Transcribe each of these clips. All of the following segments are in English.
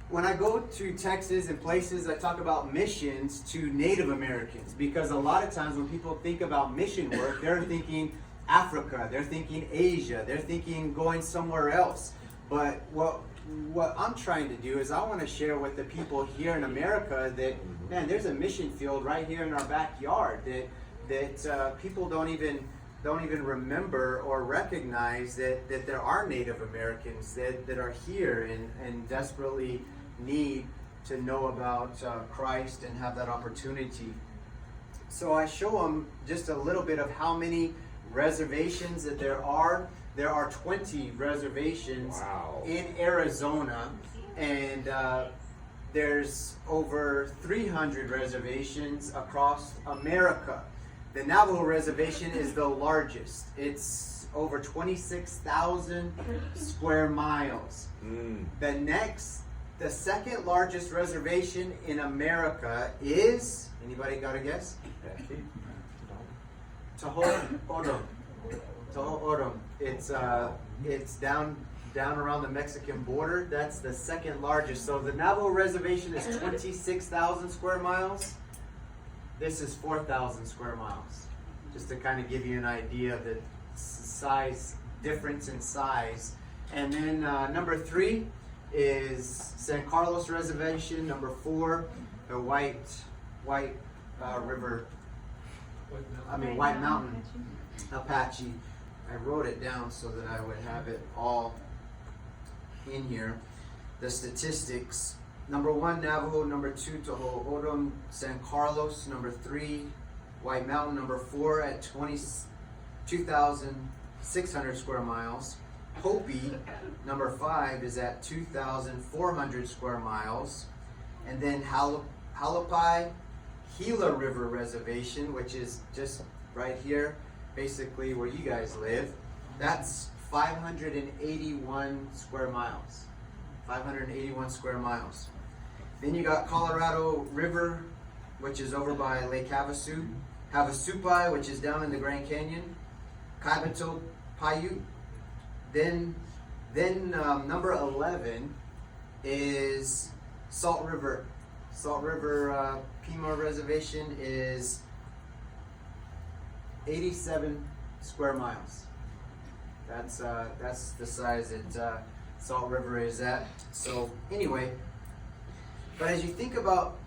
when I go to Texas and places, I talk about missions to Native Americans, because a lot of times when people think about mission work, they're thinking Africa, they're thinking Asia, they're thinking going somewhere else. But what I'm trying to do is I want to share with the people here in America that, man, there's a mission field right here in our backyard that people don't even remember or recognize that there are Native Americans that are here and desperately need to know about Christ and have that opportunity. So I show them just a little bit of how many reservations that there are. There are 20 reservations in Arizona, and there's over 300 reservations across America. The Navajo reservation is the largest. It's over 26,000 square miles. The second largest reservation in America is, anybody got a guess? Tohono O'odham. It's down around the Mexican border. That's the second largest. So the Navajo reservation is 26,000 square miles. This is 4,000 square miles. Just to kind of give you an idea of the size, difference in size. And then number 3 is San Carlos Reservation. Number 4, the White Mountain Apache. I wrote it down so that I would have it all in here. The statistics: number 1, Navajo; number 2, Tohono O'odham, San Carlos; number 3, White Mountain; number 4 at 22,600 square miles. Hopi, number 5, is at 2,400 square miles. And then Halapai Gila River Reservation, which is just right here, basically where you guys live, that's 581 square miles. 581 square miles. Then you got Colorado River, which is over by Lake Havasu. Havasupai, which is down in the Grand Canyon. Kaibito Paiute. Then number 11 is Salt River. Salt River Pima Reservation is 87 square miles. That's the size that Salt River is at. So anyway, but as you think about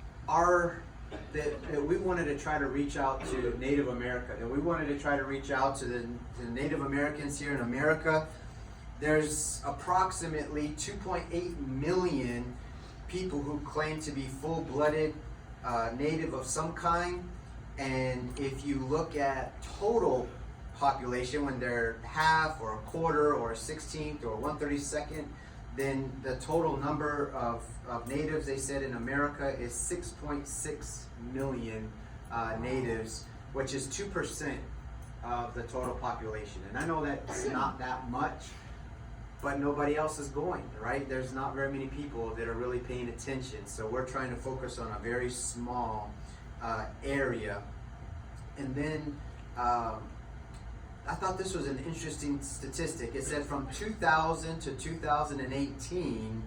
that we wanted to try to reach out to Native America, that we wanted to try to reach out to the Native Americans here in America. There's approximately 2.8 million people who claim to be full-blooded Native of some kind. And if you look at total population, when they're half or a quarter or a 16th or 1/32nd, then the total number of natives, they said, in America is 6.6 million natives, which is 2% of the total population. And I know that's not that much, but nobody else is going, right? There's not very many people that are really paying attention. So we're trying to focus on a very small area. And then I thought this was an interesting statistic. It said from 2000 to 2018,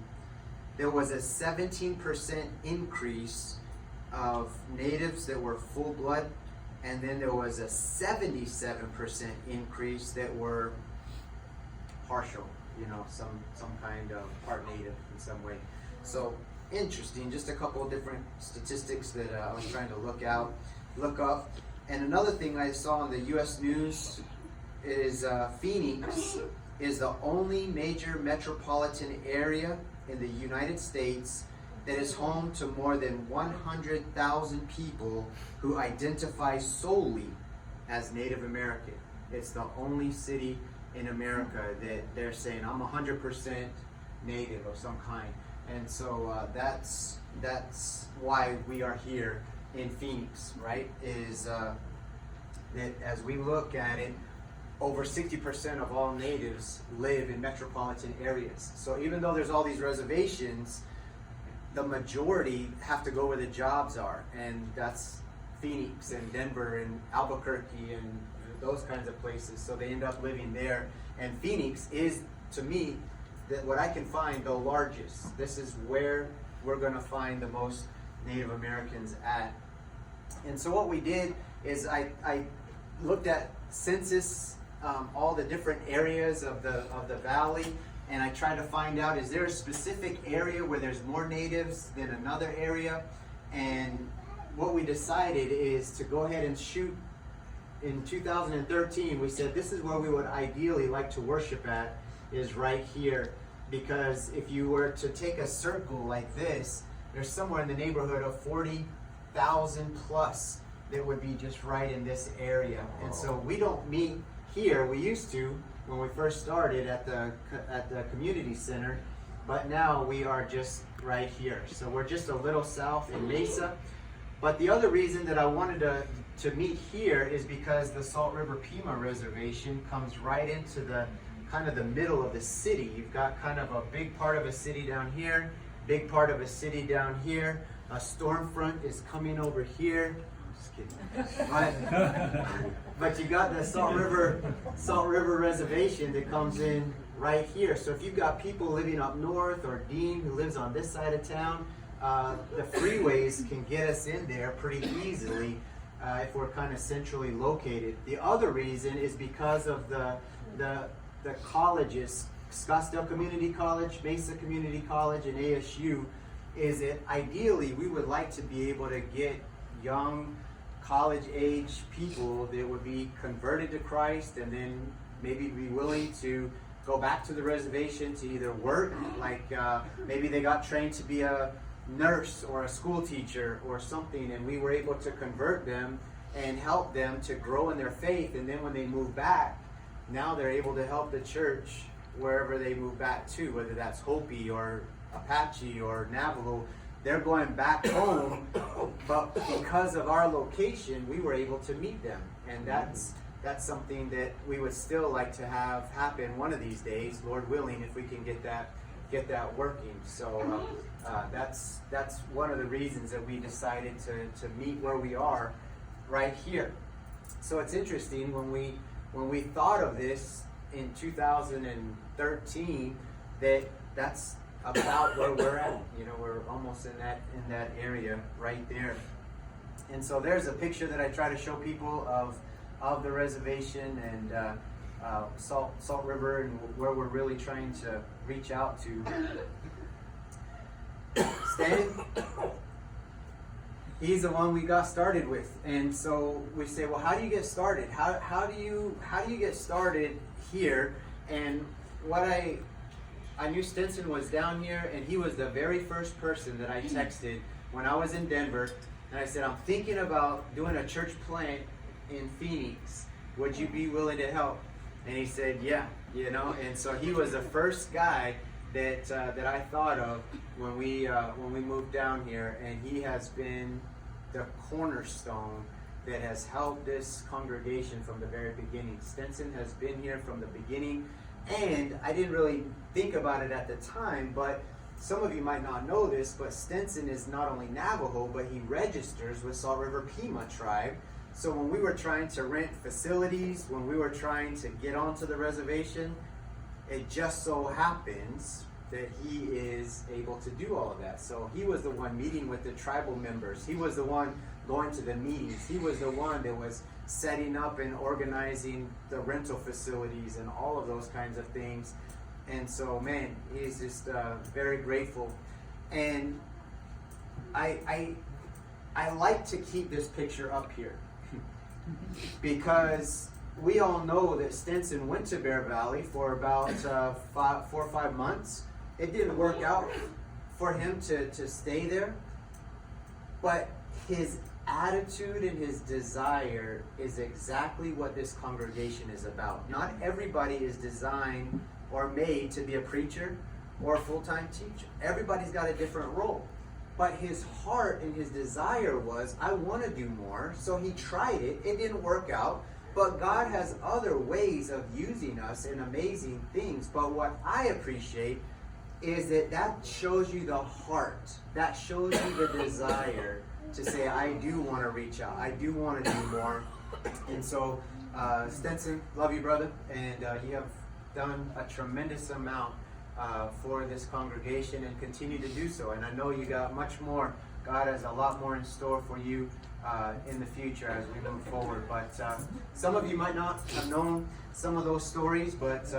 there was a 17% increase of natives that were full blood, and then there was a 77% increase that were partial, some kind of part native in some way. So interesting, just a couple of different statistics that I was trying to look up. And another thing I saw on the U.S. News is Phoenix is the only major metropolitan area in the United States that is home to more than 100,000 people who identify solely as Native American. It's the only city in America that they're saying, I'm 100% Native of some kind. And so that's why we are here in Phoenix, right? Is that as we look at it, over 60% of all natives live in metropolitan areas. So even though there's all these reservations, the majority have to go where the jobs are, and that's Phoenix and Denver and Albuquerque and those kinds of places. So they end up living there. And Phoenix is, to me, what I can find, the largest. This is where we're going to find the most Native Americans at. And so what we did is I looked at census, all the different areas of the valley, and I tried to find out, is there a specific area where there's more natives than another area? And what we decided is to go ahead and shoot. In 2013, we said this is where we would ideally like to worship at, is right here. Because if you were to take a circle like this, there's somewhere in the neighborhood of 40,000 plus that would be just right in this area. And so we don't meet here. We used to when we first started at the community center, but now we are just right here. So we're just a little south in Mesa. But the other reason that I wanted to meet here is because the Salt River Pima Reservation comes right into the kind of the middle of the city. You've got kind of a big part of a city down here, big part of a city down here. A storm front is coming over here. Just kidding. But you got the Salt River Reservation that comes in right here. So if you've got people living up north, or Dean who lives on this side of town, the freeways can get us in there pretty easily if we're kind of centrally located. The other reason is because of the colleges, Scottsdale Community College, Mesa Community College, and ASU, is that ideally we would like to be able to get young college-age people that would be converted to Christ and then maybe be willing to go back to the reservation to either work, like maybe they got trained to be a nurse or a school teacher or something, and we were able to convert them and help them to grow in their faith, and then when they move back, now they're able to help the church wherever they move back to, whether that's Hopi or Apache or Navajo. They're going back home, but because of our location, we were able to meet them, and that's something that we would still like to have happen one of these days, Lord willing, if we can get that working. So that's one of the reasons that we decided to meet where we are right here. So it's interesting, when we thought of this in 2013, that's about where we're at. You know, we're almost in that area right there. And so there's a picture that I try to show people of the reservation and Salt River, and where we're really trying to reach out to. Stan, he's the one we got started with, and so we say, well, how do you get started? How do you get started here? And what I knew Stinson was down here, and he was the very first person that I texted when I was in Denver, and I said, I'm thinking about doing a church plant in Phoenix. Would you be willing to help? And he said, yeah, you know. And so he was the first guy that I thought of when we moved down here, and he has been the cornerstone that has helped this congregation from the very beginning. Stinson has been here from the beginning, and I didn't really think about it at the time, but some of you might not know this, but Stinson is not only Navajo, but he registers with Salt River Pima tribe. So when we were trying to rent facilities, when we were trying to get onto the reservation, it just so happens that he is able to do all of that. So he was the one meeting with the tribal members. He was the one going to the meetings. He was the one that was setting up and organizing the rental facilities and all of those kinds of things. And so, man, he's just very grateful. And I like to keep this picture up here because we all know that Stinson went to Bear Valley for about 4 or 5 months. It didn't work out for him to stay there, but his attitude and his desire is exactly what this congregation is about. Not everybody is designed or made to be a preacher or a full-time teacher. Everybody's got a different role. But his heart and his desire was, I want to do more. So he tried it. It didn't work out. But God has other ways of using us in amazing things. But what I appreciate is that shows you the heart. That shows you the desire to say, I do want to reach out. I do want to do more. And so, Stinson, love you, brother. And you have done a tremendous amount for this congregation and continue to do so. And I know you got much more. God has a lot more in store for you in the future as we move forward. But some of you might not have known some of those stories, but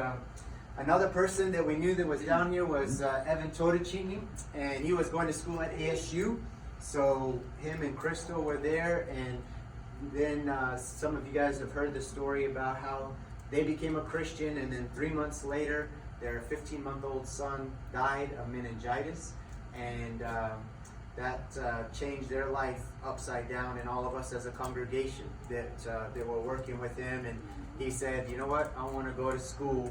another person that we knew that was down here was Evan Todicini, and he was going to school at ASU. So him and Crystal were there, and then some of you guys have heard the story about how they became a Christian, and then 3 months later, their 15-month-old son died of meningitis, and that changed their life upside down, and all of us as a congregation that were working with him. And he said, you know what, I want to go to school,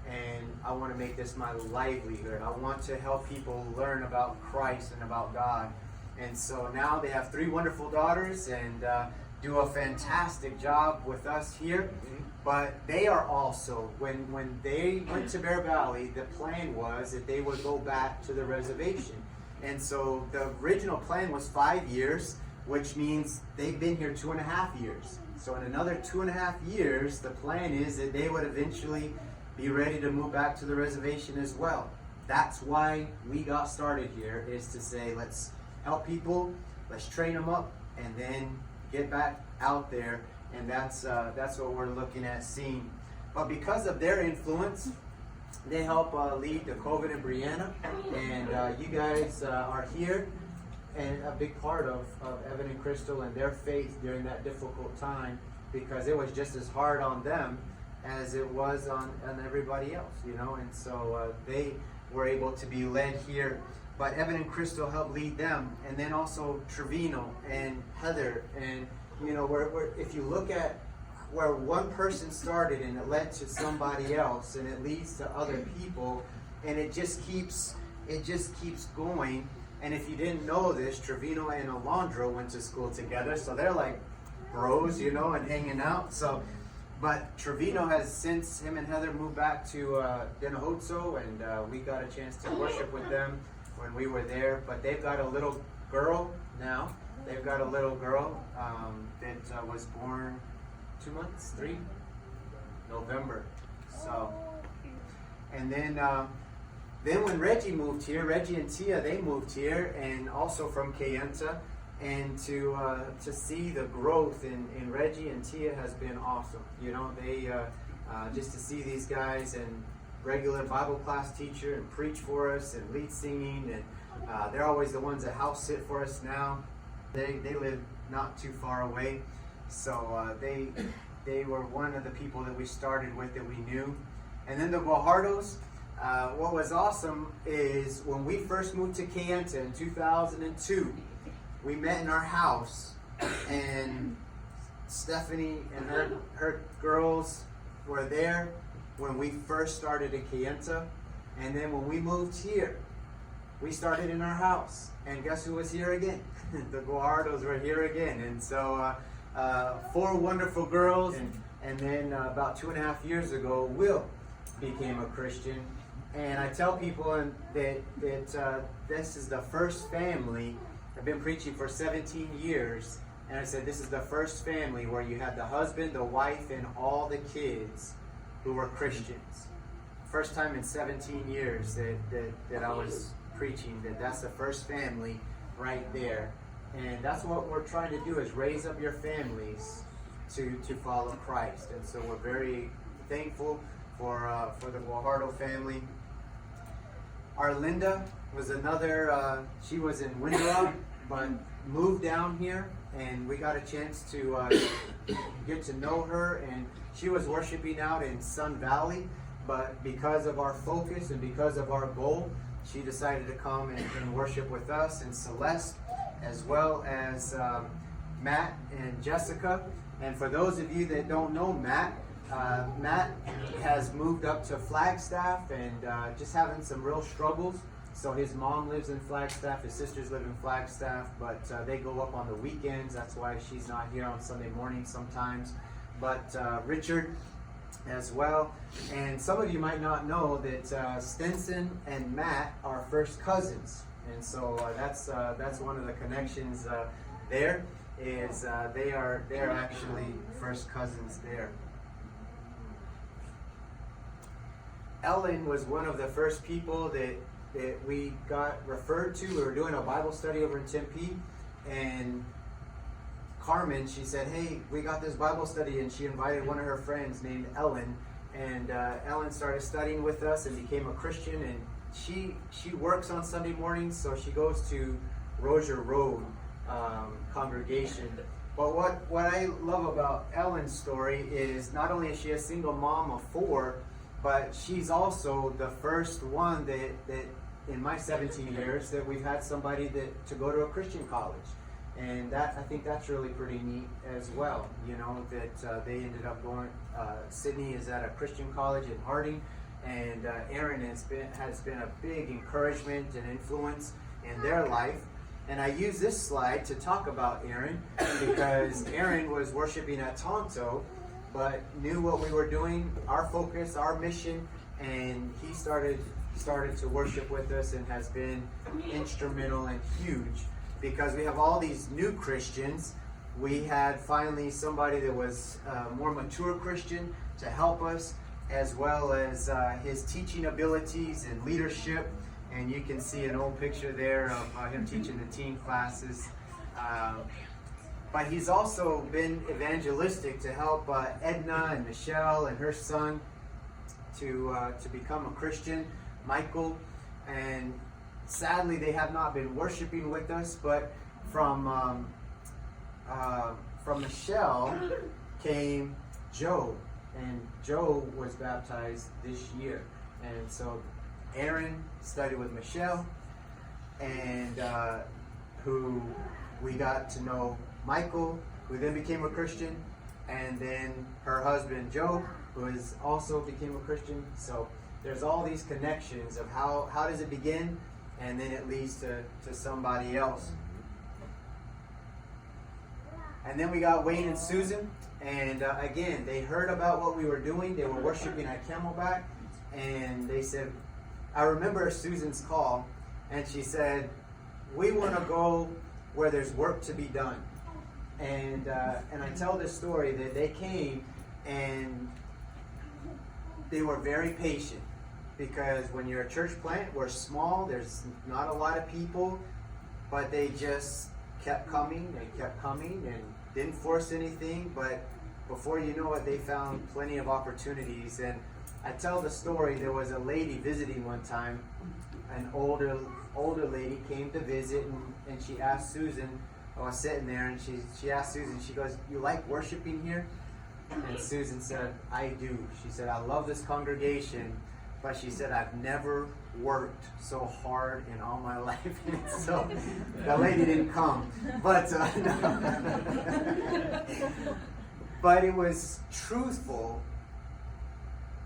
and I want to make this my livelihood. I want to help people learn about Christ and about God. And so now they have 3 wonderful daughters, and do a fantastic job with us here. But they are also, when they went to Bear Valley, the plan was that they would go back to the reservation. And so the original plan was 5 years, which means they've been here 2.5 years. So in another 2.5 years, the plan is that they would eventually be ready to move back to the reservation as well. That's why we got started here, is to say, let's help people, let's train them up, and then get back out there. And that's what we're looking at seeing. But because of their influence, they help lead the COVID in Brianna, and you guys are here, and a big part of Evan and Crystal and their faith during that difficult time, because it was just as hard on them as it was on everybody else, you know. And so they were able to be led here. But Evan and Crystal helped lead them, and then also Trevino and Heather. And you know, if you look at where one person started and it led to somebody else, and it leads to other people, and it just keeps going. And if you didn't know this, Trevino and Alondra went to school together, so they're like bros, you know, and hanging out. So, but Trevino has, since him and Heather moved back to Dinahozo, and we got a chance to worship with them when we were there. But they've got a little girl now. They've got a little girl that was born 2 months, 3, November. So, and then when Reggie moved here, Reggie and Tia, they moved here, and also from Kayenta, and to see the growth in Reggie and Tia has been awesome. You know, they just to see these guys, and regular Bible class teacher, and preach for us, and lead singing, and they're always the ones that house sit for us now. They live not too far away, so they were one of the people that we started with that we knew. And then the Guajardos, what was awesome is when we first moved to Kayenta in 2002, we met in our house, and Stephanie and her girls were there when we first started in Kayenta. And then when we moved here, we started in our house, and guess who was here again? The Guajardos were here again. And so 4 wonderful girls, and then about 2.5 years ago, Will became a Christian. And I tell people that this is the first family. I've been preaching for 17 years, and I said this is the first family where you had the husband, the wife, and all the kids who were Christians. First time in 17 years that I was preaching that's the first family right there. And that's what we're trying to do, is raise up your families to follow Christ. And so we're very thankful for the Guajardo family. Arlinda was another, she was in Window, but moved down here, and we got a chance to get to know her. And she was worshiping out in Sun Valley, but because of our focus and because of our goal, she decided to come and worship with us, and Celeste, as well as Matt and Jessica. And for those of you that don't know Matt, Matt has moved up to Flagstaff, and just having some real struggles. So his mom lives in Flagstaff, his sisters live in Flagstaff, but they go up on the weekends. That's why she's not here on Sunday morning sometimes. But Richard as well. And some of you might not know that Stinson and Matt are first cousins. And so that's one of the connections there, is they're actually first cousins there. Ellen was one of the first people that we got referred to. We were doing a Bible study over in Tempe, and Carmen, she said, hey, we got this Bible study, and she invited one of her friends named Ellen, and Ellen started studying with us and became a Christian, and she works on Sunday mornings, so she goes to Rozier Road congregation. But what I love about Ellen's story is not only is she a single mom of 4, but she's also the first one that in my 17 years that we've had somebody to go to a Christian college. And that, I think that's really pretty neat as well, you know, that they ended up going, Sydney is at a Christian college in Harding, and Aaron has been a big encouragement and influence in their life. And I use this slide to talk about Aaron, because Aaron was worshiping at Tonto, but knew what we were doing, our focus, our mission, and he started to worship with us and has been instrumental and huge, because we have all these new Christians. We had finally somebody that was a more mature Christian to help us, as well as his teaching abilities and leadership. And you can see an old picture there of him teaching the teen classes. But he's also been evangelistic to help Edna and Michelle and her son to become a Christian, Michael. And sadly, they have not been worshiping with us, but from Michelle came Joe, and Joe was baptized this year. And so Aaron studied with Michelle, and who we got to know Michael, who then became a Christian, and then her husband Joe, who is also became a Christian. So there's all these connections of how does it begin, and then it leads to somebody else. And then we got Wayne and Susan, and again, they heard about what we were doing. They were worshiping at Camelback, and they said, I remember Susan's call, and she said, we want to go where there's work to be done. And I tell this story that they came, and they were very patient, because when you're a church plant, we're small, there's not a lot of people, but they just kept coming and didn't force anything. But before you know it, they found plenty of opportunities. And I tell the story, there was a lady visiting one time, an older lady came to visit, and she asked Susan, I was sitting there, and she asked Susan, she goes, you like worshiping here? And Susan said, I do. She said, I love this congregation, but she said, I've never worked so hard in all my life. So the lady didn't come. But but it was truthful.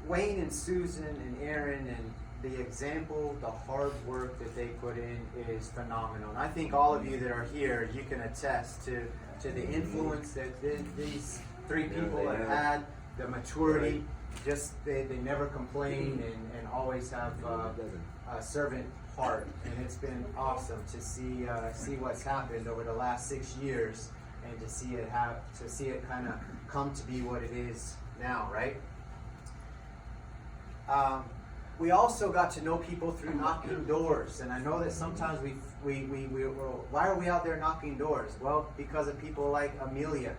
Wayne and Susan and Aaron, and the example, the hard work that they put in is phenomenal. And I think all of you that are here, you can attest to the influence that these 3 people have had, the maturity, just they never complain and always have a servant heart. And it's been awesome to see what's happened over the last 6 years, and to see it kind of come to be what it is now, right? We also got to know people through knocking doors, and I know that sometimes we why are we out there knocking doors? Well, because of people like Amelia,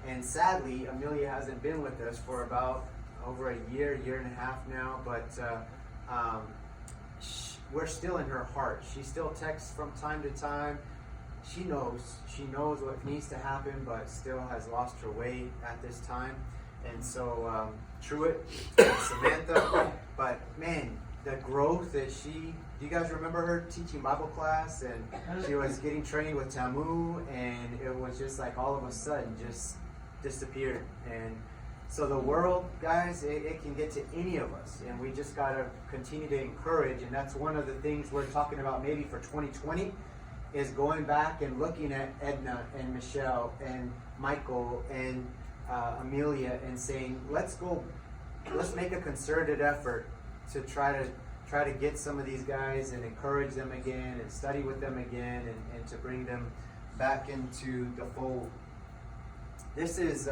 and sadly, Amelia hasn't been with us for about over a year and a half now, but we're still in her heart. She still texts from time to time. She knows what needs to happen, but still has lost her way at this time. And so Truett, Samantha, but man, the growth that do you guys remember her teaching Bible class, and she was getting trained with Tamu, and it was just like all of a sudden just disappeared. And so the world, guys, it can get to any of us, and we just got to continue to encourage. And that's one of the things we're talking about maybe for 2020, is going back and looking at Edna and Michelle and Michael and Amelia, and saying, let's make a concerted effort to try to get some of these guys and encourage them again and study with them again, and to bring them back into the fold. This is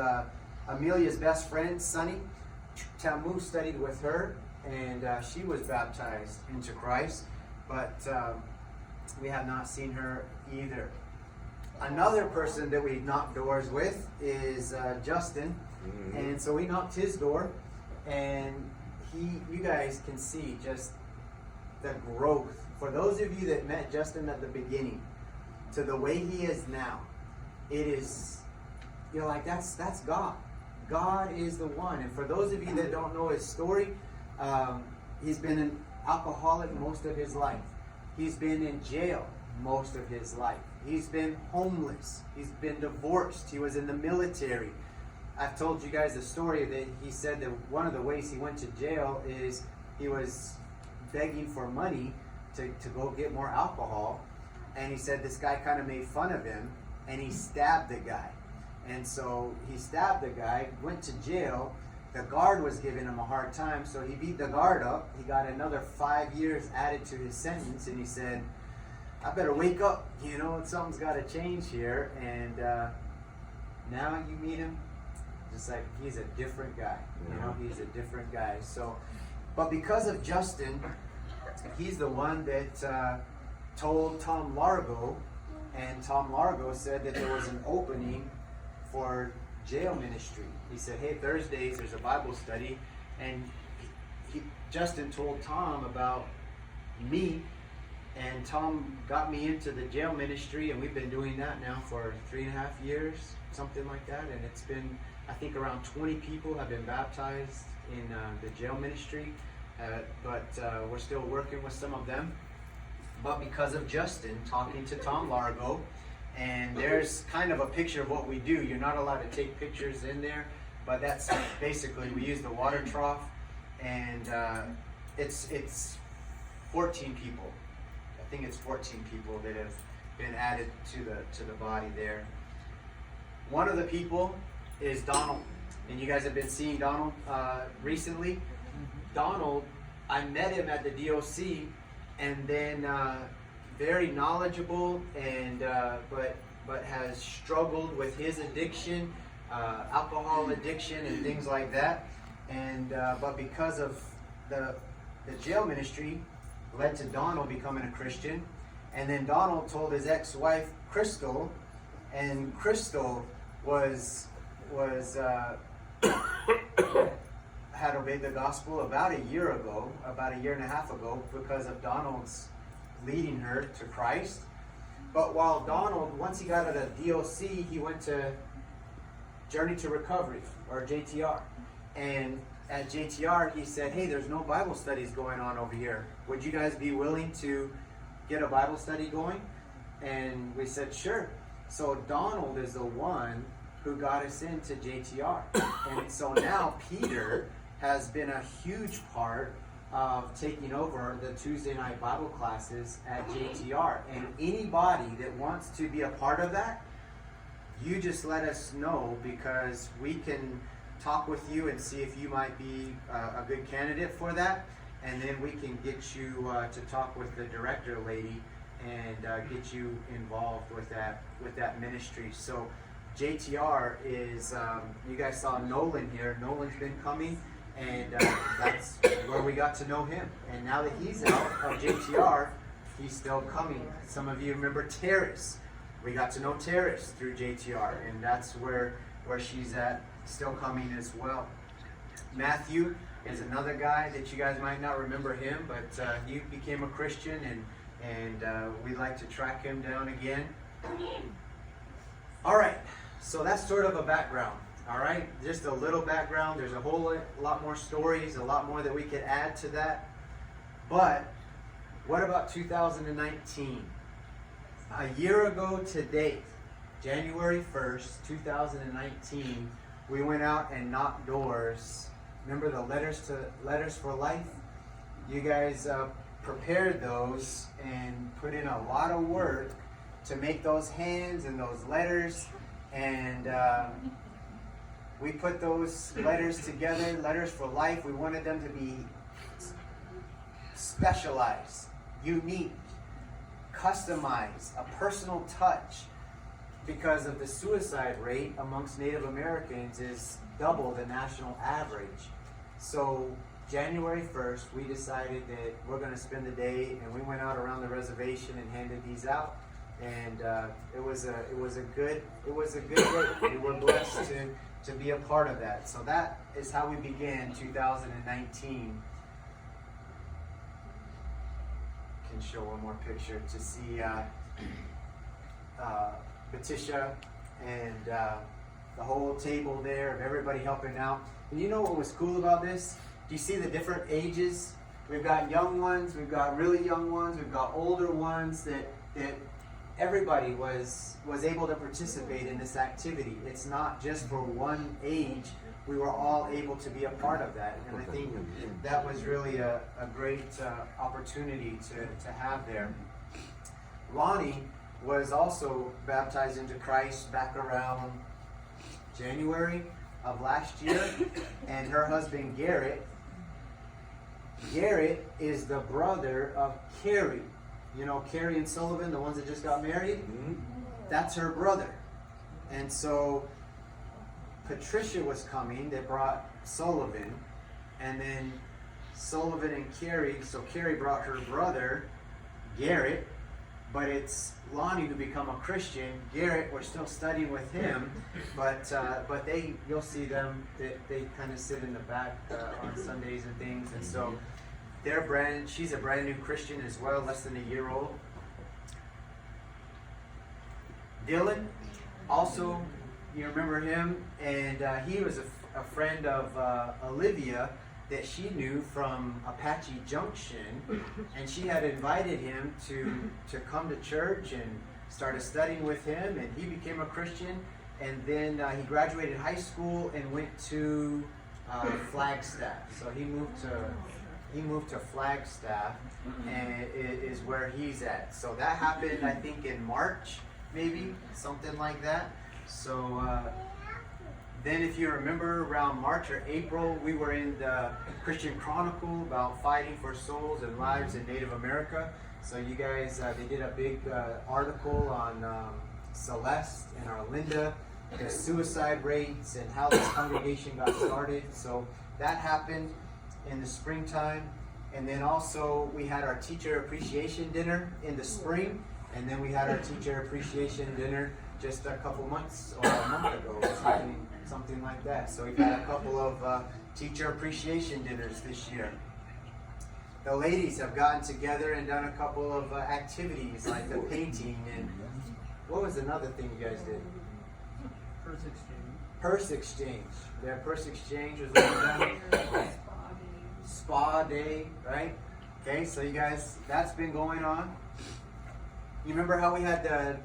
Amelia's best friend, Sunny. Tamu studied with her, and she was baptized into Christ, but we have not seen her either. Another person that we knocked doors with is Justin, and so we knocked his door, and you guys can see just the growth. For those of you that met Justin at the beginning to the way he is now, it is, you're like, that's God. God is the one. And for those of you that don't know his story, he's been an alcoholic most of his life. He's been in jail most of his life. He's been homeless. He's been divorced. He was in the military. I've told you guys the story that he said that one of the ways he went to jail is he was begging for money to go get more alcohol. And he said this guy kind of made fun of him, and he stabbed the guy. And so he stabbed the guy, went to jail. The guard was giving him a hard time, so he beat the guard up. He got another 5 years added to his sentence, and he said, I better wake up, something's got to change here. And now you meet him, just like he's a different guy. He's a different guy. So, but because of Justin, he's the one that told Tom Largo, and Tom Largo said that there was an opening for jail ministry. He said, hey, Thursdays there's a Bible study, and Justin told Tom about me, and Tom got me into the jail ministry, and we've been doing that now for 3.5 years, something like that. And it's been, I think, around 20 people have been baptized in the jail ministry, but we're still working with some of them. But because of Justin talking to Tom Largo, and there's kind of a picture of what we do. You're not allowed to take pictures in there, but that's basically, we use the water trough, and it's 14 people. I think it's 14 people that have been added to the body there. One of the people is Donald, and you guys have been seeing Donald recently. Donald, I met him at the DOC, and then very knowledgeable, and but has struggled with his addiction, alcohol addiction, and things like that. And but because of the jail ministry, led to Donald becoming a Christian. And then Donald told his ex-wife Crystal, and Crystal was had obeyed the gospel about a year and a half ago, because of Donald's leading her to Christ. But while Donald, once he got out of DOC, he went to Journey to Recovery, or JTR. And at JTR, he said, hey, there's no Bible studies going on over here. Would you guys be willing to get a Bible study going? And we said, sure. So Donald is the one who got us into JTR. And so now Peter has been a huge part of taking over the Tuesday night Bible classes at JTR. And anybody that wants to be a part of that, you just let us know, because we can talk with you and see if you might be a good candidate for that. And then we can get you to talk with the director lady and get you involved with that ministry. So JTR is, you guys saw Nolan here. Nolan's been coming, and that's where we got to know him. And now that he's out of JTR, he's still coming. Some of you remember Terrace. We got to know Terrace through JTR, and that's where she's at, still coming as well. Matthew is another guy that you guys might not remember him, but he became a Christian, and we'd like to track him down again. All right, so that's sort of a background. All right, just a little background. There's a whole lot more stories, a lot more that we could add to that. But what about 2019? A year ago today, January 1st, 2019, we went out and knocked doors. Remember the Letters for Life? You guys prepared those and put in a lot of work to make those hands and those letters, and we put those letters together, Letters for Life. We wanted them to be specialized, unique, customized, a personal touch, because of the suicide rate amongst Native Americans is double the national average. So January 1st, we decided that we're going to spend the day, and we went out around the reservation and handed these out. And it was a good day. We were blessed to be a part of that. So that is how we began 2019. Can show one more picture to see Batisha and the whole table there of everybody helping out. And you know what was cool about this? Do you see the different ages? We've got young ones, we've got really young ones, we've got older ones that everybody was able to participate in this activity. It's not just for one age. We were all able to be a part of that. And I think that was really a great opportunity to have there. Lonnie was also baptized into Christ back around January of last year. And her husband Garrett is the brother of Carrie. You know, Carrie and Sullivan, the ones that just got married? Mm-hmm. That's her brother. And so Patricia was coming that brought Sullivan. And then Sullivan and Carrie, so Carrie brought her brother, Garrett. But it's Lonnie who become a Christian. Garrett, we're still studying with him. But you'll see them, they kind of sit in the back on Sundays and things. And so she's a brand new Christian as well, less than a year old. Dylan, also, you remember him, and he was a friend of Olivia that she knew from Apache Junction, and she had invited him to come to church and started studying with him, and he became a Christian, and then he graduated high school and went to Flagstaff. So he moved to Flagstaff, and it is where he's at. So that happened, I think, in March, maybe, something like that. So then if you remember, around March or April, we were in the Christian Chronicle about fighting for souls and lives in Native America. So you guys, they did a big article on Celeste and Arlinda, the suicide rates, and how this congregation got started. So that happened in the springtime. And then also we had our teacher appreciation dinner in the spring. And then we had our teacher appreciation dinner just a couple months or a month ago, something like that. So we've had a couple of teacher appreciation dinners this year. The ladies have gotten together and done a couple of activities like the painting, and what was another thing you guys did? Purse exchange. Purse exchange. Yeah, purse exchange was done. Spa day, right? Okay, so you guys, that's been going on. You remember how we had the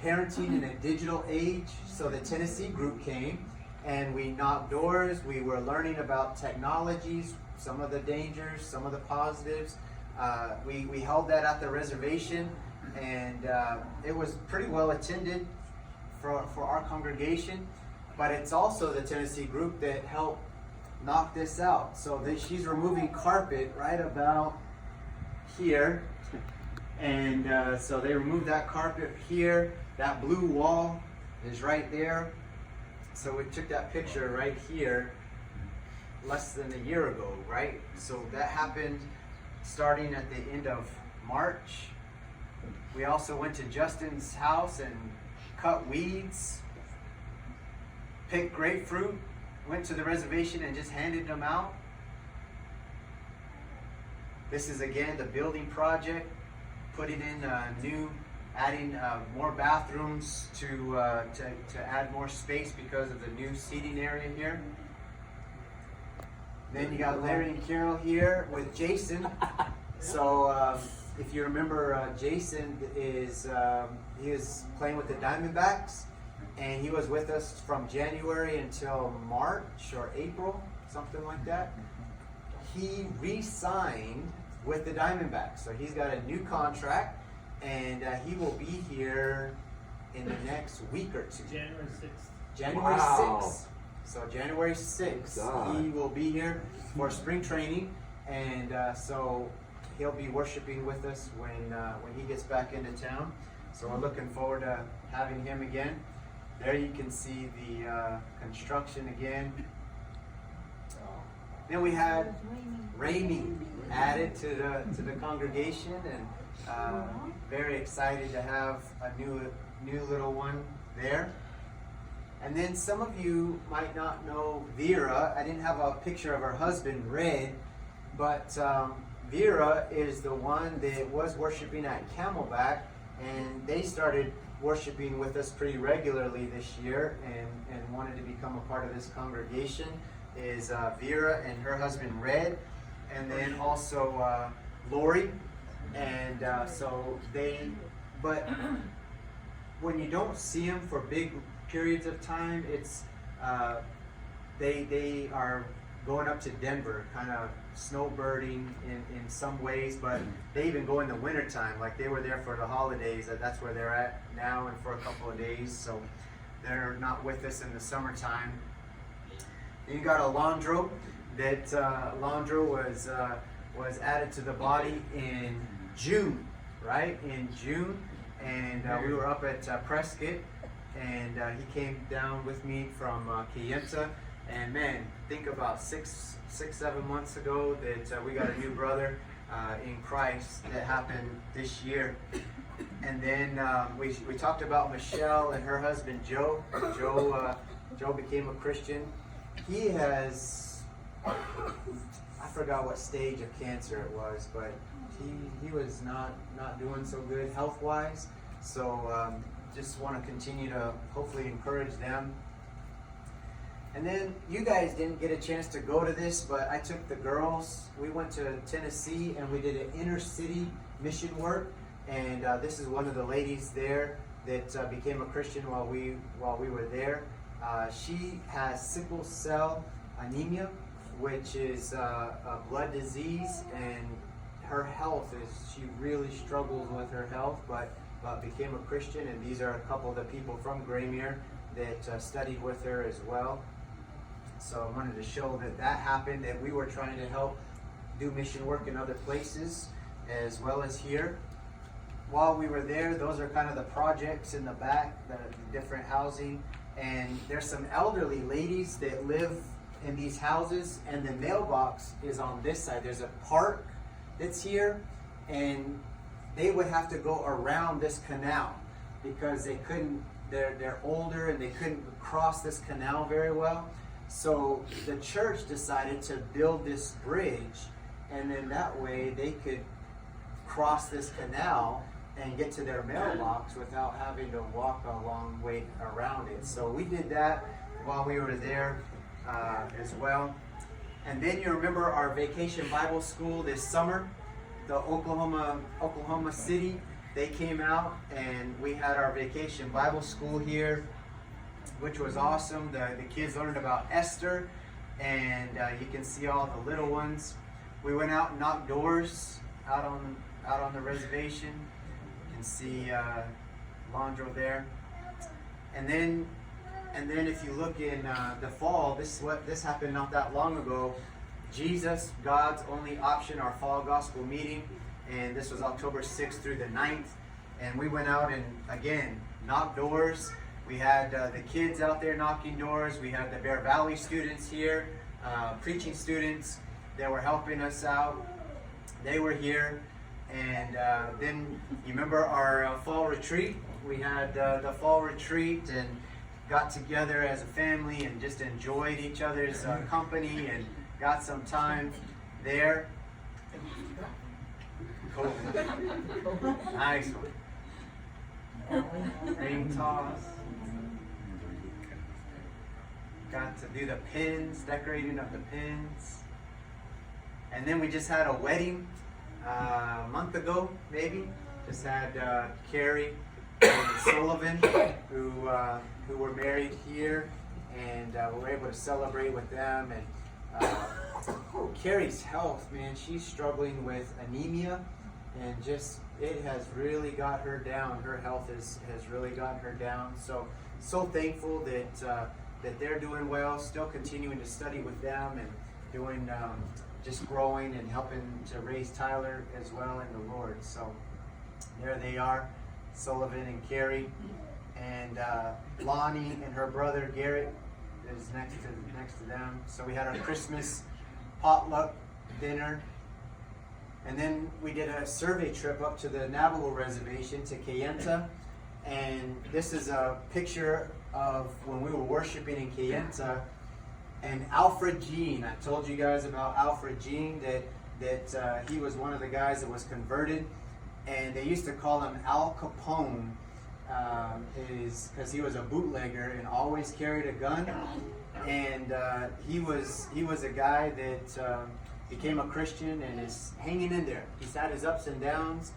parenting in a digital age? So the Tennessee group came and we knocked doors. We were learning about technologies, some of the dangers, some of the positives. We held that at the reservation, and it was pretty well attended for our congregation. But it's also the Tennessee group that helped knock this out. So she's removing carpet right about here. And so they removed that carpet here. That blue wall is right there. So we took that picture right here less than a year ago, right? So that happened starting at the end of March. We also went to Justin's house and cut weeds, picked grapefruit, went to the reservation and just handed them out. This is again the building project, putting in adding more bathrooms to add more space because of the new seating area here. Then you got Larry and Carol here with Jason. So if you remember, Jason is playing with the Diamondbacks, and he was with us from January until March or April, something like that. He re-signed with the Diamondbacks, so he's got a new contract, and he will be here in the next week or two. January 6th. January 6th. So January 6th, God. he will be here for spring training, and so he'll be worshiping with us when he gets back into town. So we're looking forward to having him again. There you can see the construction again. Then we had Raimi added to the congregation, and very excited to have a new little one there. And then some of you might not know Vera. I didn't have a picture of her husband, Red, but Vera is the one that was worshiping at Camelback, and they started worshiping with us pretty regularly this year and wanted to become a part of this congregation. Is Vera and her husband, Red, and then also Lori. And but when you don't see them for big periods of time, it's they are going up to Denver, kind of snowbirding in some ways, but they even go in the wintertime. Like they were there for the holidays, that's where they're at now and for a couple of days, so they're not with us in the summertime. Then you got Alondro, that Alondro was added to the body in June, right? In June, and we were up at Prescott, and he came down with me from Kayenta, and man, think about 6-7 months ago that we got a new brother in Christ. That happened this year. And then we talked about Michelle and her husband Joe. Joe became a Christian. He has, I forgot what stage of cancer it was, but he was not doing so good health-wise. So just want to continue to hopefully encourage them. And then you guys didn't get a chance to go to this, but I took the girls. We went to Tennessee and we did an inner city mission work. And this is one of the ladies there that became a Christian while we were there. She has sickle cell anemia, which is a blood disease, and her health she really struggles with her health, but became a Christian. And these are a couple of the people from Graymere that studied with her as well. So I wanted to show that happened, and we were trying to help do mission work in other places as well as here. While we were there, those are kind of the projects in the back, the different housing. And there's some elderly ladies that live in these houses, and the mailbox is on this side. There's a park that's here, and they would have to go around this canal because they couldn't, they're older and they couldn't cross this canal very well. So the church decided to build this bridge, and then that way they could cross this canal and get to their mailbox without having to walk a long way around it. So we did that while we were there as well. And then you remember our vacation Bible school this summer, the Oklahoma City, they came out and we had our vacation Bible school here, which was awesome. The kids learned about Esther, and you can see all the little ones. We went out and knocked doors out on the reservation. You can see Londro there. And then if you look in the fall, this happened not that long ago. Jesus, God's Only Option, our fall gospel meeting, and this was October 6th through the 9th. And we went out and again knocked doors. We had the kids out there knocking doors. We had the Bear Valley students here, preaching students that were helping us out. They were here. And then you remember our fall retreat? We had the fall retreat and got together as a family and just enjoyed each other's company and got some time there. Cool. Nice one. Ring toss. Got to do the pins, decorating of the pins. And then we just had a wedding a month ago, maybe. Just had Carrie and Sullivan, who were married here, and we were able to celebrate with them. And Carrie's health, man, she's struggling with anemia, and just it has really got her down. Her health has really gotten her down. So thankful that they're doing well, still continuing to study with them and doing just growing and helping to raise Tyler as well in the Lord. So there they are, Sullivan and Carrie, and Lonnie and her brother Garrett is next to them. So we had our Christmas potluck dinner. And then we did a survey trip up to the Navajo reservation to Kayenta. And this is a picture of when we were worshiping in Kayenta. And Alfred Jean, I told you guys about Alfred Jean, that he was one of the guys that was converted. And they used to call him Al Capone, because he was a bootlegger and always carried a gun. And he was a guy that became a Christian and is hanging in there. He's had his ups and downs,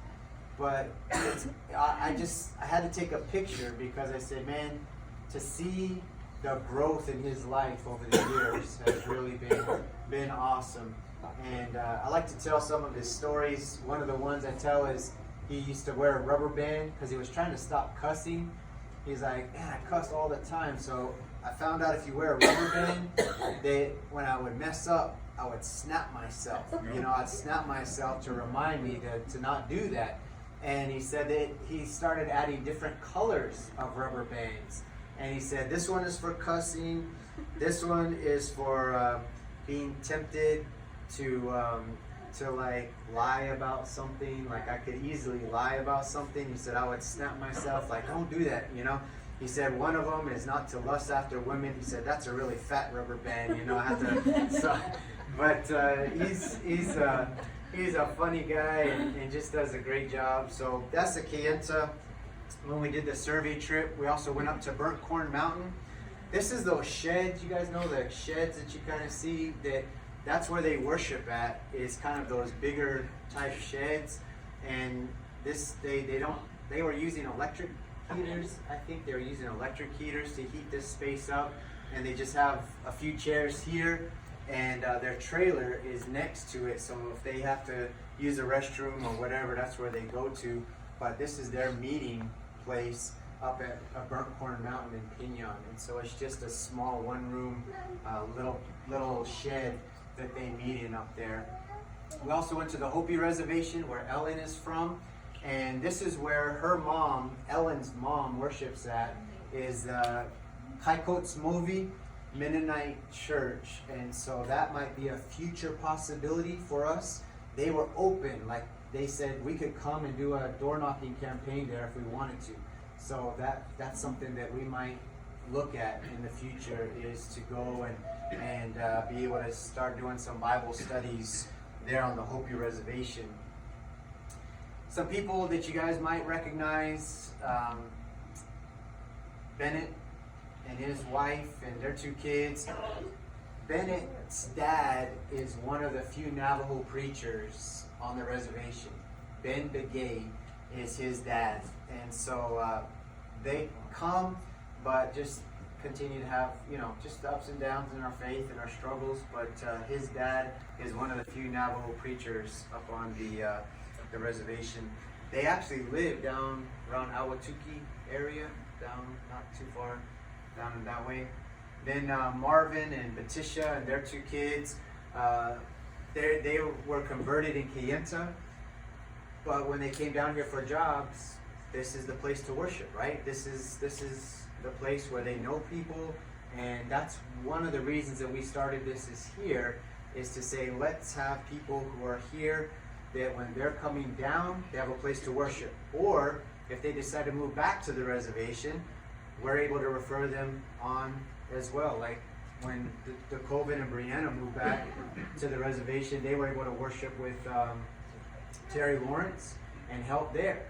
but I had to take a picture because I said, man, to see the growth in his life over the years has really been awesome. And I like to tell some of his stories. One of the ones I tell is he used to wear a rubber band because he was trying to stop cussing. He's like, man, I cuss all the time. So I found out if you wear a rubber band, that when I would mess up, I would snap myself. I'd snap myself to remind me to not do that. And he said that he started adding different colors of rubber bands. And he said, this one is for cussing. This one is for being tempted to like lie about something. Like I could easily lie about something. He said I would snap myself like, don't do that, He said one of them is not to lust after women. He said that's a really fat rubber band, I have to. So, but he's a funny guy and just does a great job. So that's the Kayenta. When we did the survey trip, we also went up to Burnt Corn Mountain. This is those sheds. You guys know the sheds that you kind of see that's where they worship at, is kind of those bigger type sheds. And they were using electric heaters. I think they were using electric heaters to heat this space up. And they just have a few chairs here, and their trailer is next to it. So if they have to use a restroom or whatever, that's where they go to. But this is their meeting place up at Burnt Corn Mountain in Pinon. And so it's just a small one-room little shed that they meet in up there. We also went to the Hopi Reservation where Ellen is from. And this is where her mom, Ellen's mom, worships at, is Kaikot's Movi Mennonite Church. And so that might be a future possibility for us. They were open, like they said we could come and do a door knocking campaign there if we wanted to. So that's something that we might look at in the future, is to go and be able to start doing some Bible studies there on the Hopi Reservation. Some people that you guys might recognize, Bennett and his wife and their 2 kids. Bennett's dad is one of the few Navajo preachers on the reservation. Ben Begay is his dad. And so they come, but just continue to have, just the ups and downs in our faith and our struggles. But his dad is one of the few Navajo preachers up on the reservation. They actually live down around Awatuki area, down not too far down in that way. Then Marvin and Batisha and their 2 kids, they were converted in Kayenta, but when they came down here for jobs, this is the place to worship, right? This is the place where they know people, and that's one of the reasons that we started this is to say, let's have people who are here that when they're coming down, they have a place to worship. Or if they decide to move back to the reservation, we're able to refer them on as well. Like when the Coven and Brianna moved back to the reservation, they were able to worship with Terry Lawrence and help there.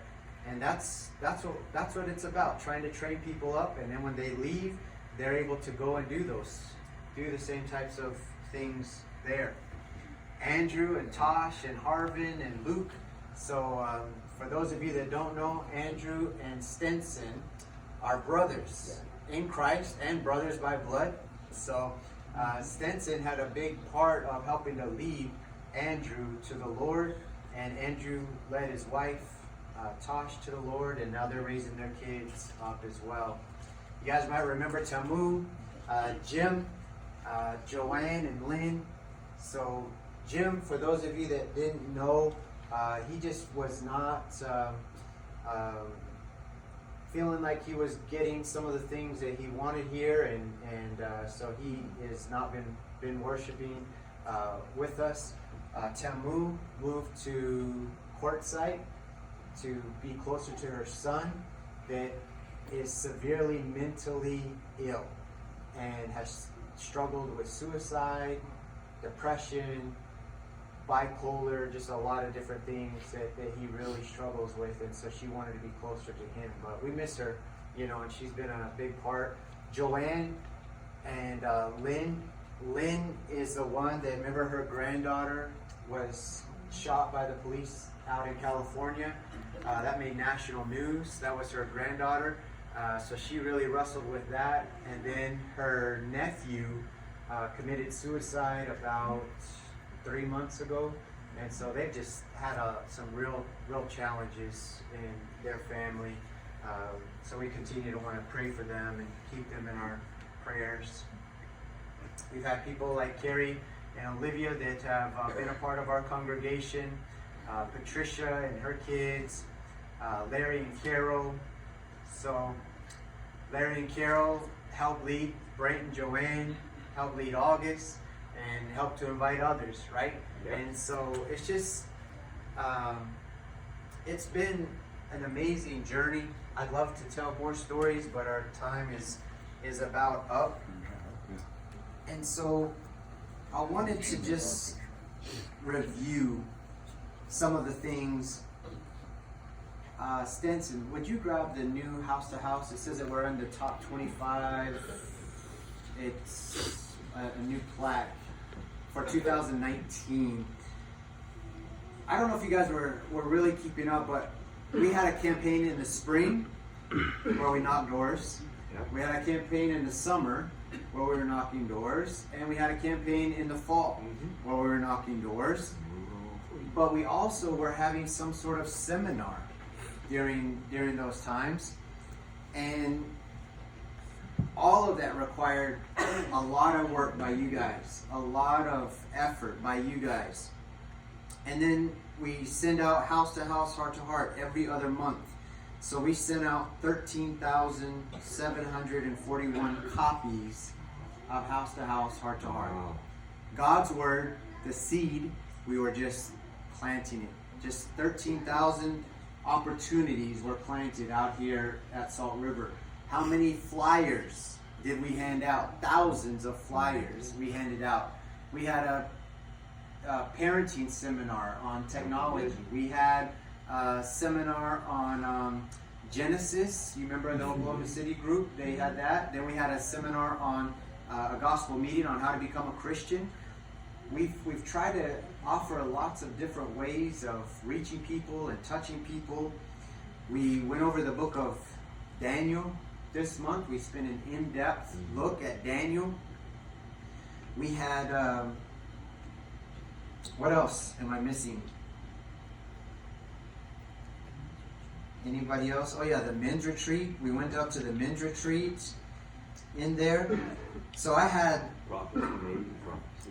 And that's what it's about, trying to train people up, and then when they leave, they're able to go and do the same types of things there. Andrew and Tosh and Harvin and Luke. So for those of you that don't know, Andrew and Stenson are brothers in Christ and brothers by blood. So Stenson had a big part of helping to lead Andrew to the Lord, and Andrew led his wife Tosh to the Lord, and now they're raising their kids up as well. You guys might remember Tamu, Jim, Joanne, and Lynn. So Jim, for those of you that didn't know, he just was not feeling like he was getting some of the things that he wanted here, and so he has not been worshiping with us. Tamu moved to Quartzsite to be closer to her son that is severely mentally ill and has struggled with suicide, depression, bipolar, just a lot of different things that he really struggles with, and so she wanted to be closer to him. But we miss her, and she's been a big part. Joanne and Lynn. Lynn is the one that, remember, her granddaughter was shot by the police out in California. That made national news. That was her granddaughter. So she really wrestled with that. And then her nephew committed suicide about 3 months ago. And so they've just had some real challenges in their family. So we continue to want to pray for them and keep them in our prayers. We've had people like Carrie and Olivia that have been a part of our congregation, Patricia and her kids, Larry and Carol. So Larry and Carol help lead Brent and Joanne, help lead August, and help to invite others, right? Yeah. And so it's just, it's been an amazing journey. I'd love to tell more stories, but our time is about up. And so I wanted to just review some of the things. Stenson, would you grab the new house to house? It says that we're in the top 25. It's a new plaque for 2019. I don't know if you guys were really keeping up, but we had a campaign in the spring where we knocked doors. We had a campaign in the summer where we were knocking doors, and we had a campaign in the fall where we were knocking doors. But we also were having some sort of seminar during those times, and all of that required a lot of work by you guys, a lot of effort by you guys. And then we send out house to house, heart to heart every other month. So we sent out 13,741 copies of house to house, heart to heart. God's word, the seed, we were just planting it. Just 13,000 opportunities were planted out here at Salt River. How many flyers did we hand out? Thousands of flyers we handed out. We had a parenting seminar on technology. We had a seminar on Genesis. You remember the Oklahoma City group? They had that. Then we had a seminar on a gospel meeting on how to become a Christian. We've tried to offer lots of different ways of reaching people and touching people. We went over the book of Daniel this month. We spent an in-depth look at Daniel. We had, what else am I missing? Anybody else? Oh yeah, the men's retreat. We went up to the men's retreat in there. So I had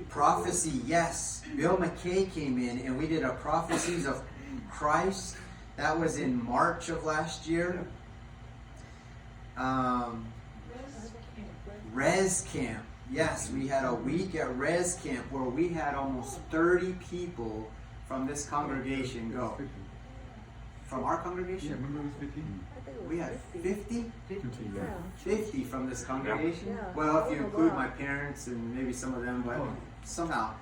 prophecy, yes. Bill McKay came in and we did a prophecies of Christ. That was in March of last year. Res Camp. Yes, we had a week at Res Camp where we had almost 30 people from this congregation go. From our congregation? Yeah, remember it was 15? We had 50? 50 from this congregation? Yeah. Well, if you include my parents and maybe some of them, but somehow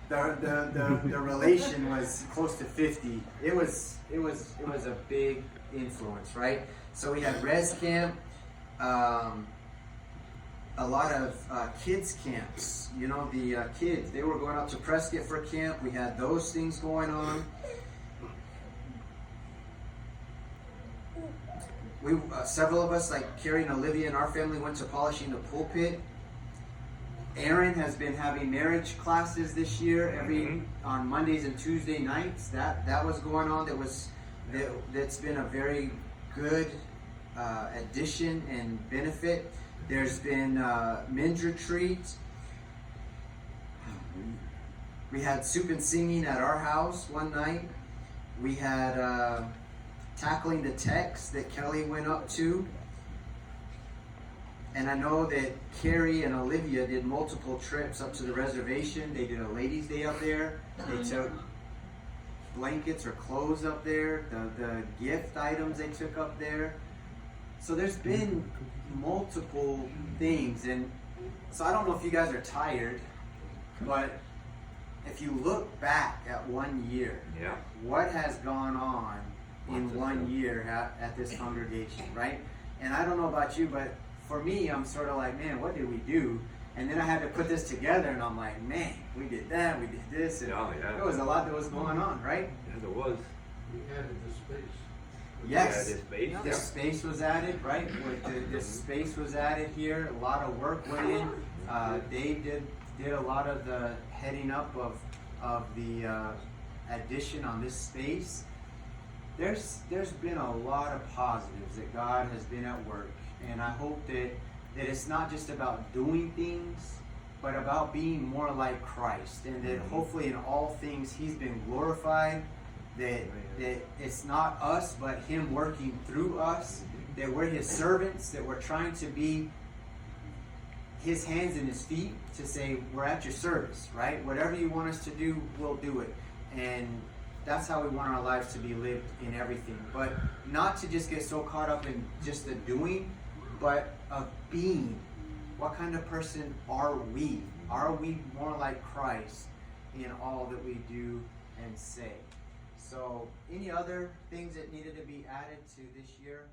the relation was close to 50. It was a big influence, right? So we had Res Camp, a lot of kids camps. You know, the kids, they were going out to Prescott for camp. We had those things going on. We several of us, like Carrie and Olivia and our family, went to polishing the pulpit. Aaron has been having marriage classes this year on Mondays and Tuesday nights. That was going on. That's been a very good addition and benefit. There's been men's retreat. We had soup and singing at our house one night. We had tackling the text that Kelly went up to. And I know that Carrie and Olivia did multiple trips up to the reservation. They did a ladies' day up there. They took blankets or clothes up there, the gift items they took up there. So there's been multiple things, and so I don't know if you guys are tired, but if you look back at 1 year, Yeah. what has gone on in 1 year at this congregation, right? And I don't know about you, but for me, I'm sort of like, man, what did we do? And then I had to put this together, and I'm like, man, we did that, we did this, and Yeah. there was a lot that was going on, right? Yeah, there was. We added the space. Yes. Yeah, this base. This space was added, right? This space was added here. A lot of work went in. Dave did a lot of the heading up of the addition on this space. There's been a lot of positives that God has been at work, and I hope that it's not just about doing things, but about being more like Christ, and that hopefully in all things He's been glorified. That it's not us, but Him working through us. That we're His servants. That we're trying to be His hands and His feet to say, we're at your service, right? Whatever you want us to do, we'll do it. And that's how we want our lives to be lived in everything. But not to just get so caught up in just the doing, but of being. What kind of person are we? Are we more like Christ in all that we do and say? So, any other things that needed to be added to this year?